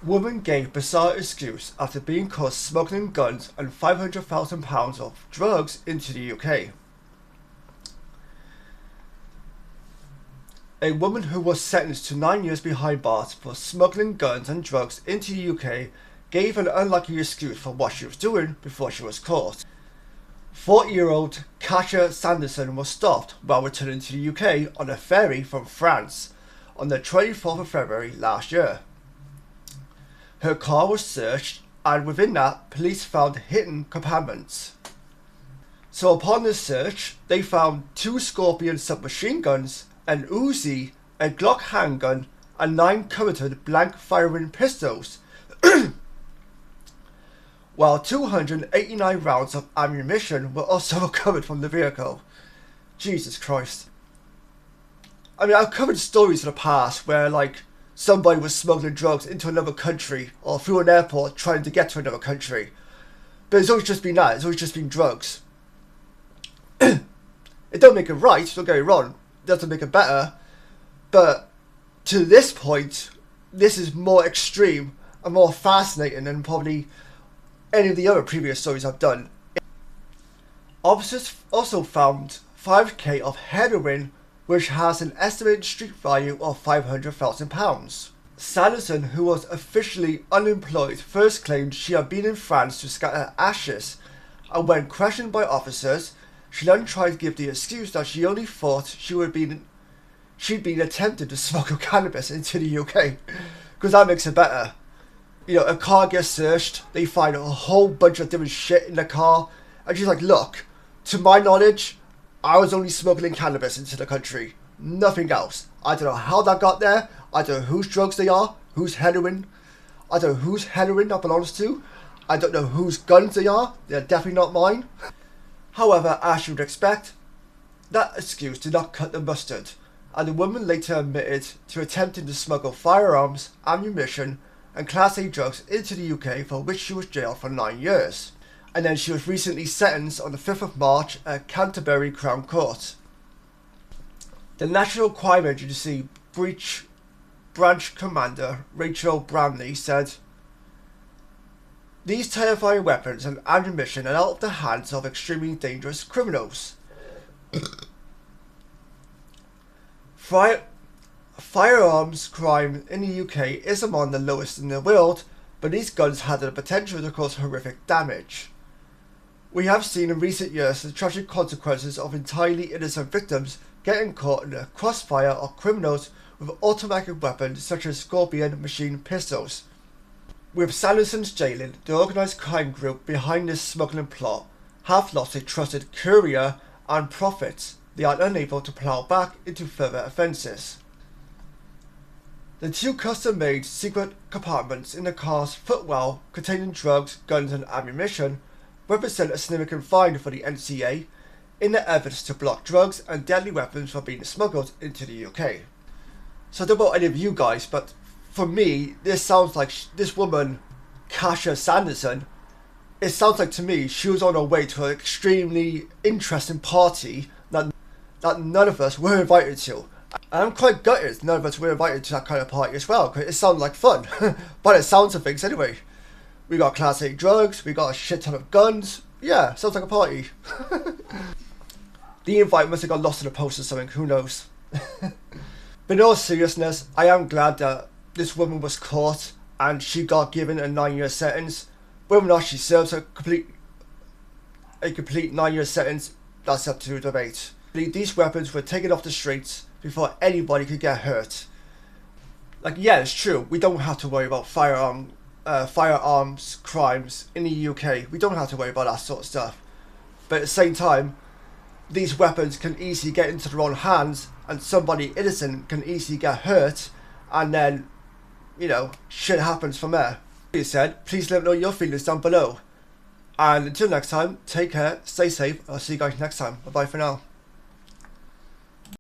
Woman gave bizarre excuse after being caught smuggling guns and £500,000 of drugs into the UK. A woman who was sentenced to 9 years behind bars for smuggling guns and drugs into the UK gave an unlucky excuse for what she was doing before she was caught. 40-year-old Kasha Sanderson was stopped while returning to the UK on a ferry from France on the 24th of February last year. Her car was searched, and within that, police found hidden compartments. So upon the search, they found 2 Scorpion submachine guns, an Uzi, a Glock handgun, and 9 coveted blank firing pistols, while 289 rounds of ammunition were also recovered from the vehicle. Jesus Christ. I mean, I've covered stories in the past where, like, somebody was smuggling drugs into another country or through an airport trying to get to another country. But it's always just been that. It's always just been drugs. It don't make it right, don't get me wrong. It doesn't make it better. But to this point, this is more extreme and more fascinating than probably any of the other previous stories I've done. Officers also found 5k of heroin, which has an estimated street value of £500,000. Sanderson, who was officially unemployed, first claimed she had been in France to scatter ashes, and when questioned by officers, she then tried to give the excuse that she only thought she'd been attempting to smuggle cannabis into the UK, because that makes it better. You know, a car gets searched, they find a whole bunch of different shit in the car, and she's like, look, to my knowledge, I was only smuggling cannabis into the country, nothing else. I don't know how that got there, I don't know whose drugs they are, whose heroin, I don't know whose heroin that belongs to, I don't know whose guns they are, they're definitely not mine. However, as you would expect, that excuse did not cut the mustard, and the woman later admitted to attempting to smuggle firearms, ammunition, and Class A drugs into the UK, for which she was jailed for 9 years. And then she was recently sentenced on the 5th of March at Canterbury Crown Court. The National Crime Agency Branch Commander Rachel Bramley said, "These terrifying weapons and ammunition are out of the hands of extremely dangerous criminals. Firearms crime in the UK is among the lowest in the world, but these guns had the potential to cause horrific damage. We have seen in recent years the tragic consequences of entirely innocent victims getting caught in the crossfire of criminals with automatic weapons such as Scorpion machine pistols. With Sanderson's jailing, the organised crime group behind this smuggling plot have lost a trusted courier and profits. They are unable to plough back into further offences. The 2 custom-made secret compartments in the car's footwell containing drugs, guns and ammunition represent a significant find for the NCA in their efforts to block drugs and deadly weapons from being smuggled into the UK. So I don't know about any of you guys, but for me, this sounds like this woman, Kasha Sanderson, it sounds like to me she was on her way to an extremely interesting party that none of us were invited to. And I'm quite gutted none of us were invited to that kind of party as well, because it sounded like fun, by the sounds of things anyway. We got Class A drugs, we got a shit ton of guns. Yeah, sounds like a party. The invite must have got lost in the post or something, who knows. But in all seriousness, I am glad that this woman was caught and she got given a 9-year sentence. Whether or not she serves a complete 9-year sentence, that's up to debate. These weapons were taken off the streets before anybody could get hurt. Like, yeah, it's true, we don't have to worry about firearms crimes in the UK. We don't have to worry about that sort of stuff. But at the same time, these weapons can easily get into the wrong hands and somebody innocent can easily get hurt, and then, you know, shit happens from there. Like I said, please let me know your feelings down below. And until next time, take care, stay safe, I'll see you guys next time. Bye bye for now.